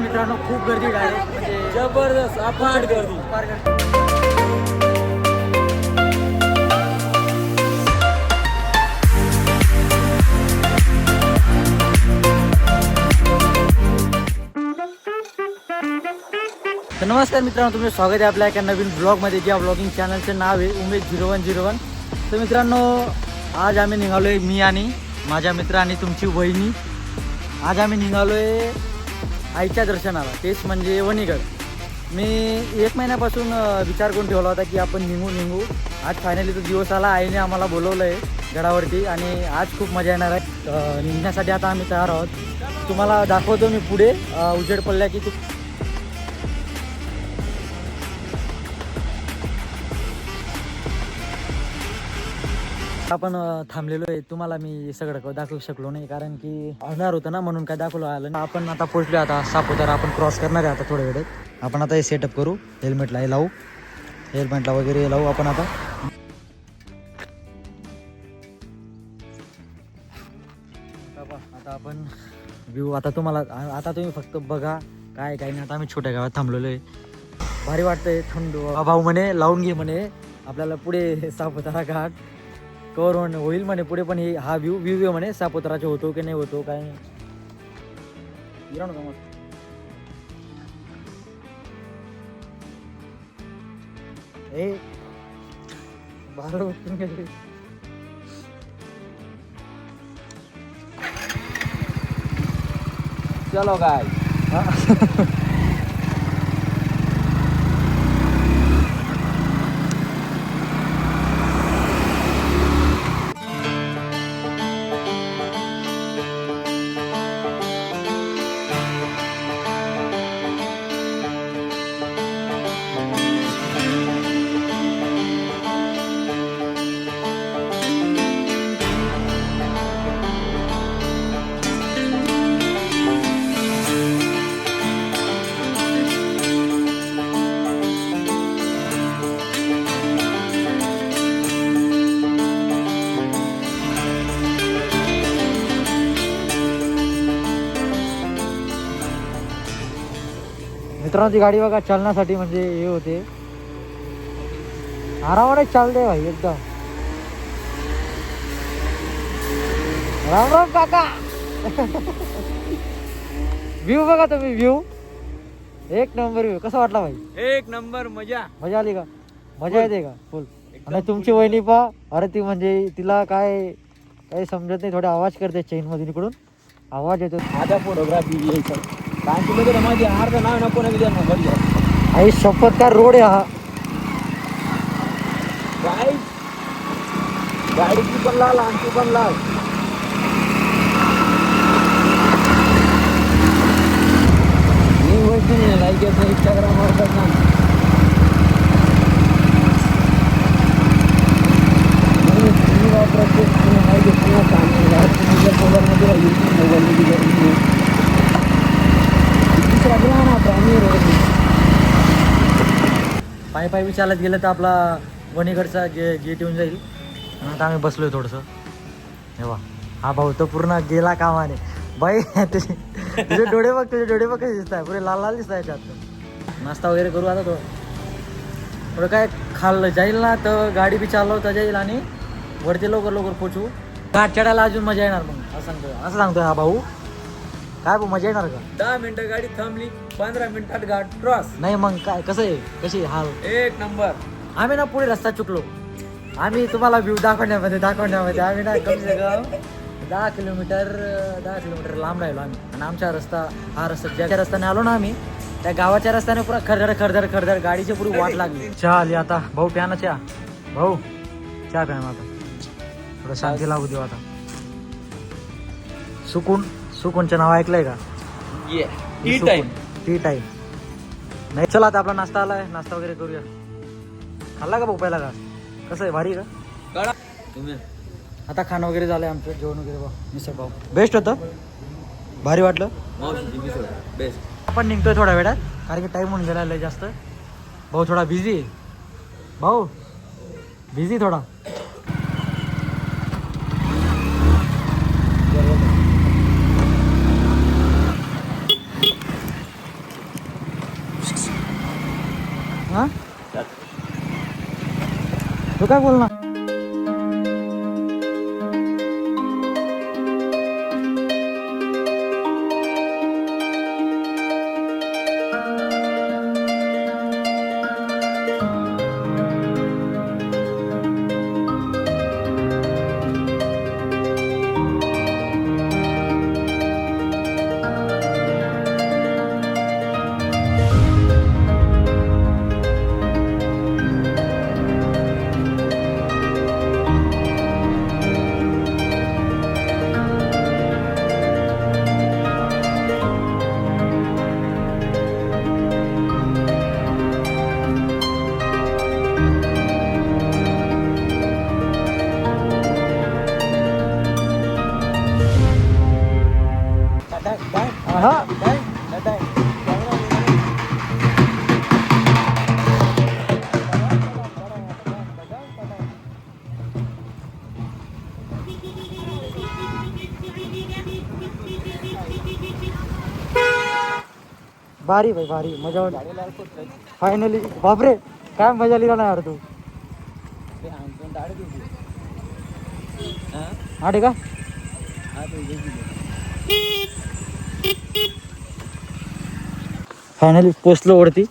मित्रांनो खूप गर्दी डायरेक्ट म्हणजे जबरदस्त अफाट गर्दी. फार गर्दी. तर नमस्कार मित्रांनो, तुमचं स्वागत आहे आपल्या एका नवीन ब्लॉगमध्ये. ज्या ब्लॉगिंग चॅनलचं नाव आहे उमेश 0101. तर मित्रांनो, आज आम्ही निघालो आहे, मी आणि माझ्या मित्र आणि तुमची वहिनी. आज आम्ही निघालो आहे आईच्या दर्शनाला, तेच म्हणजे वणीगड. मी 1 महिन्यापासून विचार करून ठेवला होता की आपण निघू. आज फायनली तो दिवस आला. आईने आम्हाला बोलवलं आहे गडावरती आणि आज खूप मजा येणार आहे. निघण्यासाठी आता आम्ही तयार आहोत. तुम्हाला दाखवतो मी पुढे उजेड पडल्या की तू आपण थांबलेलो आहे. तुम्हाला मी सगळं दाखवू शकलो नाही कारण की अंधार होतं ना, म्हणून काय दाखवलं आलं. आपण आता पोहोचलो, आता सापुतारा आपण क्रॉस करणार आहे आता थोड्या वेळेत. आपण आता हे सेटअप करू, हेल्मेटला हे लावू, हेल्मेटला वगैरे लावू आपण आता. आता आपण व्ह्यू आता तुम्हाला आता तुम्ही फक्त बघा काय काय नाही. आता आम्ही छोट्या गावात थांबलेलो आहे. भारी वाटतंय, थंड. भाऊ म्हणे लावून घे म्हणे, आपल्याला पुढे सापुतारा घाट कवर होईल म्हणे पुढे, पण हे हा व्ह्यू म्हणे सापुताराचे होतो की नाही होतो काय नाही. ए बारा चलो गाय. मित्रांनो, ती गाडी बघा चालण्यासाठी म्हणजे हे होते, आरामाने चालते भाई एकदम. राम राम काका. व्ह्यू बघा तुम्ही, व्ह्यू एक नंबर. व्ह्यू कसा वाटला भाई? एक नंबर. मजा आली का? मजा येते का? फुल. आणि तुमची वहिनी पा, अरे ती म्हणजे तिला काय काही समजत नाही, थोडा आवाज करते चेन मधून, इकडून आवाज येतो. आता फोटोग्राफी यायचं कांचीमध्ये माझी अर्ध नाव नको ना विद्या नंबर. आई शपथ का रोड आहे हा. गाडीची पण लाल, आमची पण लाल. मी गोष्टी नाही लाईक इंस्टाग्राम वर करणार. पायी चालत गेलं तर आपला वणीगडचा गेट येऊन जाईल. आता आम्ही बसलोय थोडंसं. हेवा हा भाऊ तर पूर्ण गेला कामाने बाई. तुझे डोळे बघ कसे दिसत आहे, पुरे लाल दिसत आहे त्यात. नाश्ता वगैरे करू आता. थोडं काय खाल्लं जाईल ना तर गाडी बी चालवता जाईल आणि वरती लवकर पोचू. घाट चढायला अजून मजा येणार. मग असं सांगतोय हा भाऊ. काय भाऊ मजा येणार का? 10 मिनिटं गाडी थांबली, 15 मिनिटात घाट क्रॉस. नाही मग काय कसं आहे, कशी हाल. एक नंबर. आम्ही ना पुढे रस्ता चुकलो. आम्ही तुम्हाला व्ह्यू दाखवण्यामध्ये आम्ही ना कमी से कम 10 किलोमीटर लांब राहिलो आम्ही. आणि आमचा रस्ता हा रस्ता ज्या रस्त्याने आलो ना आम्ही, त्या गावाच्या रस्त्याने पुरा खरदर गाडीची पुरी वाट लागली. चहा आली आता. भाऊ प्या ना चहा. भाऊ चहा प्या ना आता, थोडं शांती लागू देऊ आता. सुकूनचं नाव ऐकलंय का? T time. नाही चला आता आपला नाश्ता आलाय, नाश्ता वगैरे करूया. खाल्ला का भाऊ पहिला का? कसं आहे, भारी का? आता खाणं वगैरे झालंय आमचं, जेवण वगैरे. मिसळ भाऊ बेस्ट होतं, भारी वाटलं. बेस्ट. आपण निघतोय थोड्या वेळात कारण की टाईम होऊन गेला लय जास्त. भाऊ थोडा बिझी आहे. भाऊ बिझी थोडा. हा तू काय बोल ना. हा भारी भाई भारी मजा वाटली फायनली. बापरे काय मजा लिहिला नाही यार तू. आठे का फायनली पोचलो वरती.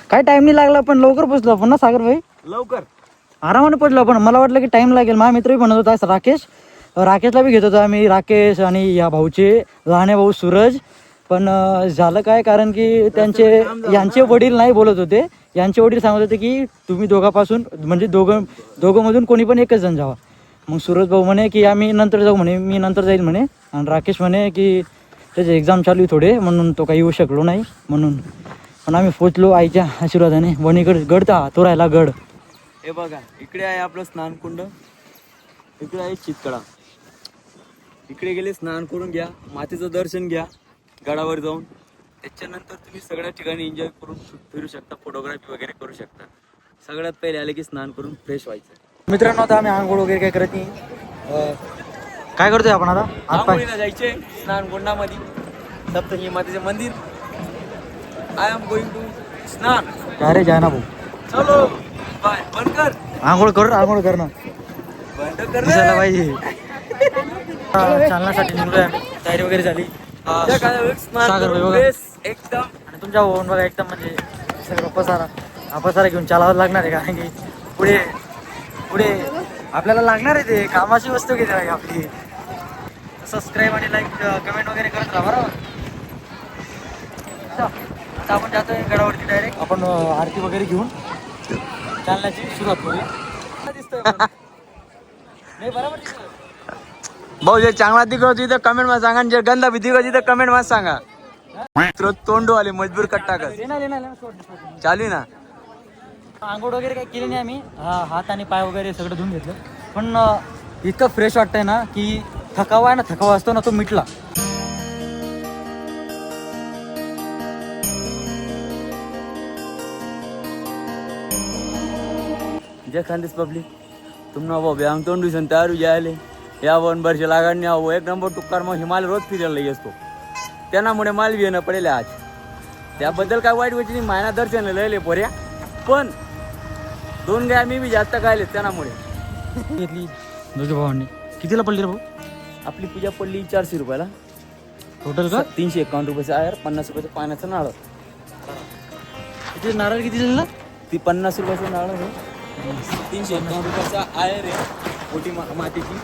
काय टाइम नाही लागला पण लवकर पोचलो आपण ना सागर भाई. लवकर आरामाने पडलो पण मला वाटलं की टाइम लागेल. माझा मित्रही म्हणत होता राकेशला बी घेत होतो आम्ही. राकेश आणि या भाऊचे लहाने भाऊ सूरज. पण झालं काय कारण की यांचे वडील नाही बोलत होते. यांचे वडील सांगत होते की तुम्ही दोघांपासून म्हणजे दोघंमधून कोणी पण एकच जण जावा. मग सूरज भाऊ म्हणे की आम्ही नंतर जाऊ म्हणे, मी नंतर जाईल म्हणे. आणि राकेश म्हणे की त्याचे एक्झाम चालू आहे थोडे म्हणून तो काही येऊ शकलो नाही म्हणून. पण आम्ही पोचलो आईच्या आशीर्वादाने. वणीगड गडता तो राहिला गड. हे बघा इकडे आहे आपलं स्नानकुंड, इकडे आहे चितकडा. इकडे गेले स्नान करून घ्या, मातेचं दर्शन घ्या गडावर जाऊन. त्याच्यानंतर तुम्ही सगळ्या ठिकाणी एन्जॉय करून फिरू शकता, फोटोग्राफी वगैरे करू शकता. सगळ्यात पहिले आले की स्नान करून फ्रेश व्हायचं. मित्रांनो आता आम्ही आंघोळ वगैरे काय करत नाही. काय करतोय आपण आता आंघोळीला जायचे स्नानकुंडामध्ये, सप्तशृंगी मातेचे मंदिर. आय एम गोइंग टू स्नान. काय रे जाय ना भाऊ. चलो बाय. बंद कर. आंघोळ कर ना बंद कर दिसायला पाहिजे. चालण्यासाठी निघलोय आम्ही. तयारी वगैरे झाली. सागर भाई बघा एकदम. आणि तुमच्या होऊन बघा एकदम म्हणजे सगळं पसारा घेऊन चालावं लागणार आहे. कारण की पुढे आपल्याला लागणार आहे ते कामाची वस्तू किती आहे आपली. सबस्क्राईब आणि लाईक कमेंट वगैरे करत राहा बरोबर. आता आपण जातोय गडावरती डायरेक्ट. आपण आरती वगैरे घेऊन चालण्याची सुरुवात करूया. दिसतोय नाही बरोबर दिसतोय. भाऊ जे चांगला दिखत तिथं कमेंट मध्ये सांगा, जे गंदा भी दिखत तिथं कमेंट मध्ये सांगा. तोंडू आले मजबूर कट्टा कर चालू ना. आंघोळ वगैरे काही केली नाही आम्ही. हात आणि पाय वगैरे सगळं धुवून घेतलं. पण इतकं फ्रेश वाटतंय ना की थकावा आहे ना, थकावा असतो ना तो मिटला. जय खानदेश पब्लिक, तुम ना भाऊ आम तोंडू सन तयार जायले या वन वर्ष लागण एक नंबर टुक्कार मग हिमाल रोज फिरायला असतो. त्यामुळे माल बी येणं पडेल आज. त्याबद्दल काय वाईट गोष्टी नाही. मायना दर्शन लयले पोऱ्या, पण 2 गाय मी बी जास्त खायले त्यामुळे घेतली दोघे भावांनी. कितीला पडली रे भाऊ? आपली पूजा पडली 400 रुपयाला. टोटल का 351 रुपयाचं आहे, 50 रुपयाचं पाण्याचं नारळ. किती नारळ किती दिलं? ती 50 रुपयाचं नारळ आहे. 351 रुपयाचा आहे रे मोठी मातीची.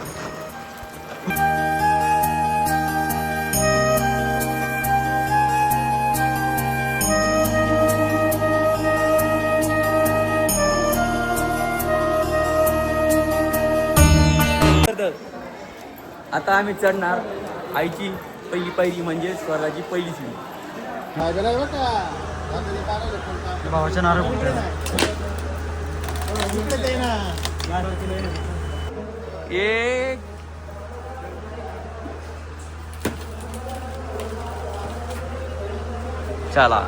आता आम्ही चढणार आईची पहिली पायरी म्हणजे स्वर्गाची पहिली शिडी. भावाच्या नारळ एक चला.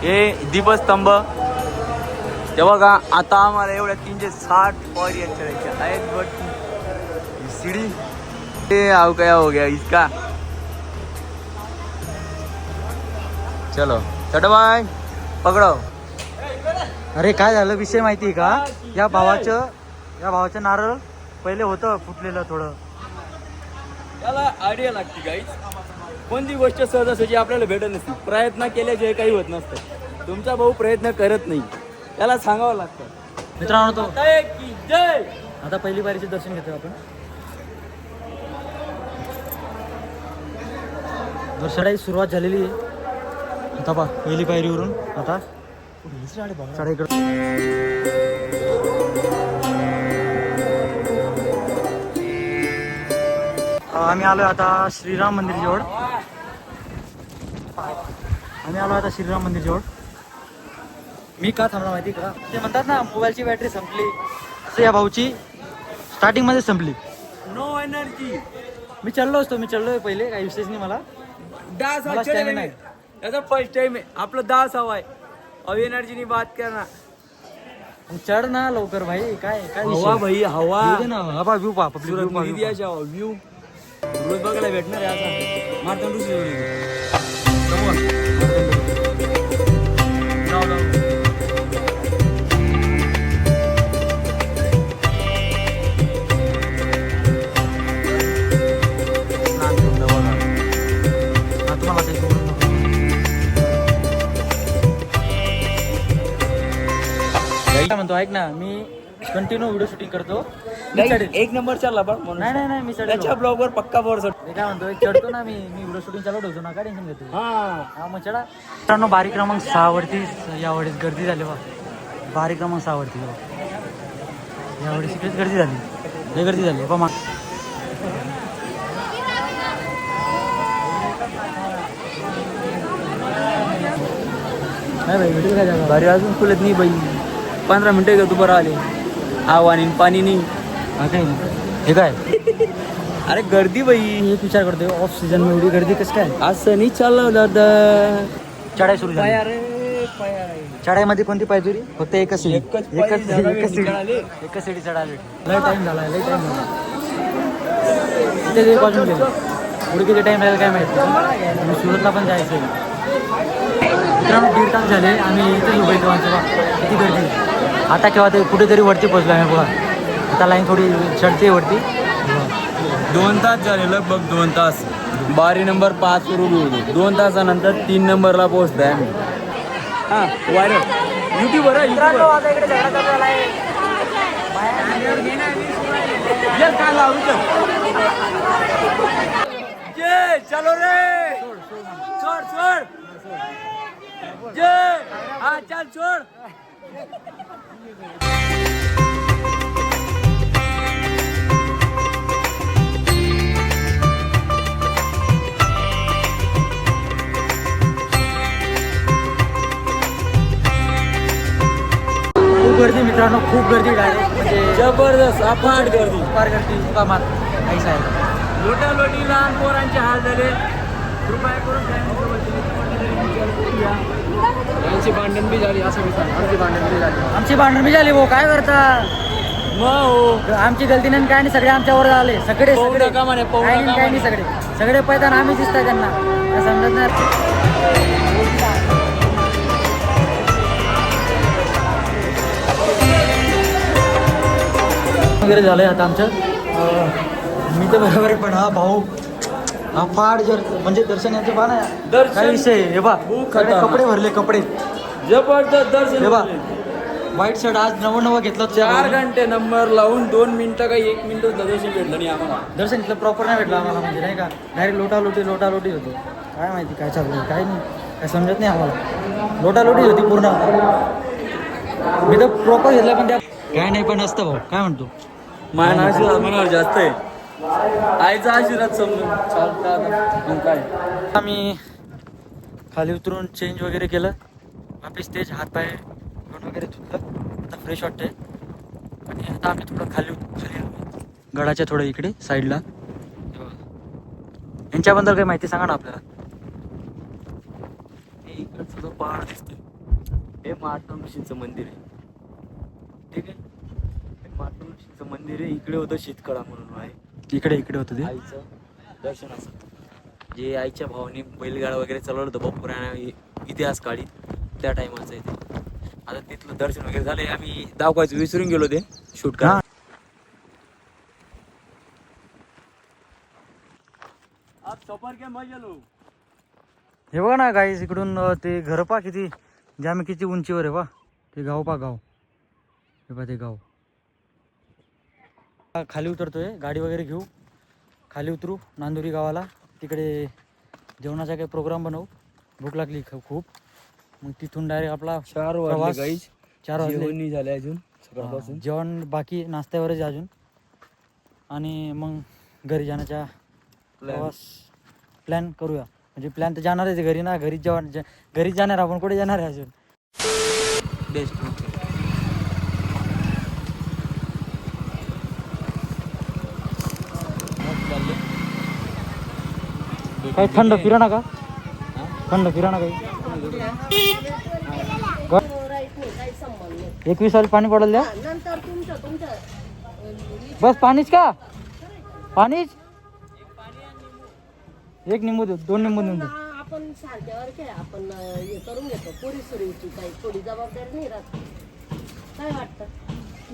हे दीपस्तंभ ते बघा. आता आम्हाला एवढ्या 360 पायरी चढायच्या आहेत. बट सीढ़ी ये क्या हो गया इसका. चलो चटबाय पकडव. अरे काय झालं विषय माहिती आहे का, या भावाचं नारळ पहिले होतं फुटलेलं थोडं. त्याला आयडिया लागते गाईच. कोणती गोष्ट सहजासहजी आपल्याला भेटत नसते, प्रयत्न केल्याशिवाय काही होत नसतं. तुमचा भाऊ प्रयत्न करत नाही, त्याला सांगावं लागतं. मित्रांनो तो की जय. आता पहिली बारीचे दर्शन घेतो आपण. दर्शनाची सुरुवात झालेली आहे आता पहा, पहिली पायरीवरून आता चढाईकडे. आम्ही आलोय आता श्रीराम मंदिर जवळ. मी का थांबला माहिती का, ते म्हणतात ना मोबाईलची बॅटरी संपली, असं या भाऊची स्टार्टिंग मध्ये संपली. No energy. मी चढलोय पहिले, काही विशेष नाही मला. दास मला stamina आहे. याचा फर्स्ट टाइम आहे आपलं. दास हवाय अब एनर्जी बात करना. मग चढ ना लवकर भाई. काय काय हवा भाई हवा. येऊ दे ना. हा पहा व्ह्यू पहा, पब्लिक व्ह्यू पहा. व्ह्यू रोज बघायला भेटणार आहे. असं मारताना काय म्हणतो ऐक ना, मी कंटिन्यू व्हिडिओ शूटिंग करतो. मी चढेल. एक नंबर चालला बघ. नाही मी चढेल. त्याच्या ब्लॉग वर पक्का वर चढ. मी काय म्हणतो, चढतो ना मी व्हिडिओ शूटिंग चालू ठेवतो ना, काय टेन्शन घेतो. हा मग चढा. मित्रांनो बारी क्रमांक 6 वरती यावेळेस गर्दी झाली बा. बारी क्रमांक 6 वरती यावेळेस इकडेच गर्दी झाली, लय गर्दी झाली बा. काय भाई व्हिडिओ काय झाला भारी अजून खुलत नाही बाई. 15 मिनिटं घेतो बरं आले. हवा नाही पाणी नाही. हा काय नाही. हे काय अरे गर्दी बाई. मी एक विचार करतोय, ऑफ सीझन मध्ये एवढी गर्दी कसं काय. असं नाही चाललं दादा. चढाई सुरू झाली. रे चढाईमध्ये कोणती पाहिजे रे? फक्त एकच सीडी. एकच पायरी एकच सीडी चढायला. लय टाइम झाला. तिथे एक वाजून गेले. पुढे किती टाइम लागेल काय माहिती. मी सुरतला पण जायचं आहे. मित्रांनो 1.5 तास झाले आम्ही इथे उभे किती गर्दी. आता केव्हा ते कुठेतरी वरती पोहोचलो आम्ही बघा. आता लाईन थोडी चढते वरती. 2 तास झाले लगभग 2 तास. बारी नंबर 5 सुरू होतो. 2 तासानंतर 3 नंबरला पोहोचतोय आम्ही. हा वायरल युट्यूबर आहे. जय चलो रे. छोड़ जय. हा चल छोड़. खूप गर्दी मित्रांनो, खूप गर्दी डायरेक्ट म्हणजे जबरदस्त अफाट गर्दी. फार गर्दी मुकामात काहीच आहे. लोटालोटी लहान पोरांचे हाल झाले. कृपया करून यांची भांडण बी झाली. असं आमची भांडण बी झाली. भाऊ काय करता. मग आमची गलती नाही काय नाही, सगळे आमच्यावर आले. सगळे कामाने काय नाही सगळे पैदान आम्ही दिसतात त्यांना, काय समजत नाही. वगैरे झालंय आता आमचं. मी तर बरोबर आहे, पण हा भाऊ हा फाड जर म्हणजे दर्शन याचं बा ना काय विषय हे बा. कपडे भरले कपडे जबरदस्त दर्शन. हे बा व्हाईट शर्ट आज नवं घेतलं. 4 घंटे नंबर लावून 2 मिनिटं काही 1 मिनिट दर्शन भेटलं नाही आम्हाला. दर्शन इथलं प्रॉपर नाही भेटलं आम्हाला, म्हणजे नाही का डायरेक्ट लोटालोटी होतो. काय माहिती काय चालू काय नाही, काय समजत नाही आम्हाला. लोटालोटी होती पूर्ण. मी तर प्रॉपर घेतलं पण त्या काय नाही पण असतं भाऊ. काय म्हणतो माझ्या आशीर्वाद मनावर जास्त आहे. आईचा आशीर्वाद समजून चालतात. काय आम्ही खाली उतरून चेंज वगैरे केलं. वापिस तेच हातपाय घेऊन वगैरे धुतलं. आता फ्रेश वाटतंय. आणि आता आम्ही थोडं खाली गडाच्या थोडं इकडे साईडला. यांच्याबद्दल काही माहिती सांगा ना आपल्याला. हे इकडचं जो पहाड दिसतोय हे मार्तंड ऋषींचं मंदिर आहे. ठीक आहे, हे मार्तंड ऋषींचं मंदिर आहे. इकडे होतं शीतकडा म्हणून आहे. इकडे होतं ते आईचं दर्शन असं जे आईच्या भावाने बैलगाडा वगैरे चालवलं होतं पुराणा इतिहास काळी त्या टायमाचं आहे ते. आता तिथलं दर्शन वगैरे झालंय, आम्ही दाखवायचं विसरून गेलो ते शूट करा. हे बघा ना गाईस, इकडून ते घर पा किती जामी किती उंचीवर आहे बा. ते गाव पा गाव, हे पा ते गाव. खाली उतरतोय, गाडी वगैरे घेऊ, खाली उतरू नांदुरी गावाला. तिकडे जेवणाचा काही प्रोग्राम बनवू. भूक लागली खूप. मग तिथून डायरेक्ट आपला 4 वाजले प्रवास. गाईज, 4 वाजले. जेवण नाही झालं अजून सकाळपासून. जेवण बाकी, नाश्त्यावरच आहे अजून. आणि मग घरी जाण्याचा प्रवास प्लॅन करूया. म्हणजे प्लॅन तर जाणार आहे घरी ना, घरीच जेवण घरीच जाणार. आपण कुठे जाणार आहे अजून. काही थंड फिरा का, थंड फिरा ना काही. 21 साली पाणी पडेल द्या. बस पाणीच का, पाणीच एक निंबू देऊ, 2 निंबू देऊ. आपण सारख्यावर काय आपण हे करून घेतो, पोरी सुरीची काही थोडी जबाबदारी नाही राहत. काय वाटतं,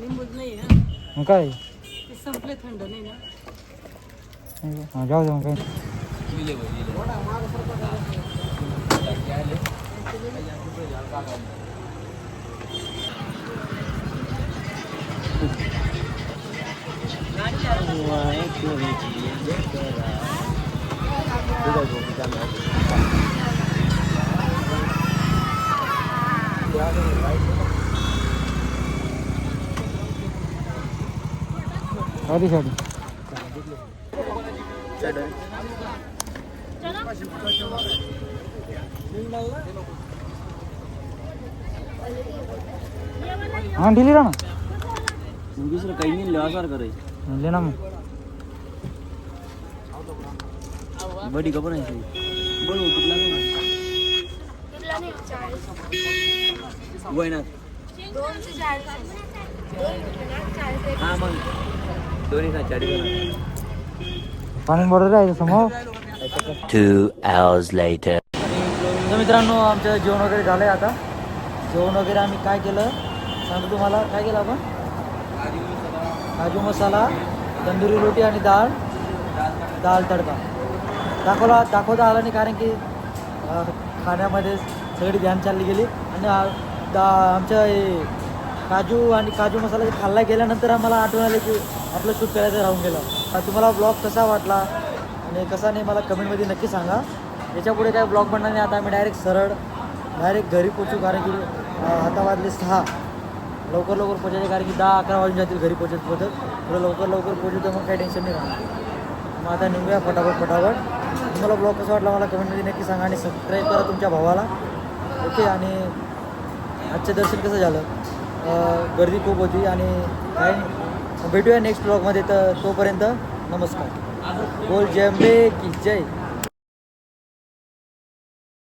लिंबूच नाही ना मग काय ते संपले, थंड नाही ना. जाऊ दे मग काय. साडी साडी हाँ ढिली रहा ना, दुसरं काही नाही, लेवासार करायचं. लेना मग. बडी का बनायची बोल कुठला वयनात. हा मग दोन्ही का 4 पाणी बरोबर आहे समोर. 2 hours later. तर मित्रांनो, आमचं जेवण वगैरे झालं आहे. आता जेवण वगैरे आम्ही काय केलं सांगतो तुम्हाला. काय केलं आपण, काजू मसाला, तंदुरी रोटी आणि दाल तडका. दाखवता आला नाही, कारण की खाण्यामध्ये सगळी ध्यान चालली गेली. आणि आमच्या काजू मसाला खाल्ला गेल्यानंतर आम्हाला आठवण आलं की आपलं शूट करायचं राहून गेलं. तुम्हाला ब्लॉग कसा वाटला आणि कसा नाही मला कमेंटमध्ये नक्की सांगा. याच्यापुढे काय ब्लॉग बनणार नाही. आता आम्ही डायरेक्ट घरी पोचू, कारण की आता वाजले 6. लवकर पोचायचे, कारण की 10-11 वाजून जातील घरी पोचत थोडं लवकर पोचू, तर मग काही टेन्शन नाही राहणार. मग आता निघूया फटाफट. तुम्हाला ब्लॉग कसा वाटला मला कमेंटमध्ये नक्की सांगा. आणि सबस्क्राईब करा तुमच्या भावाला. ओके. आणि आजचं दर्शन कसं झालं, गर्दी खूप होती. आणि काय भेटूया नेक्स्ट ब्लॉगमध्ये. तर तोपर्यंत नमस्कार. बोल जय अंबे की जय.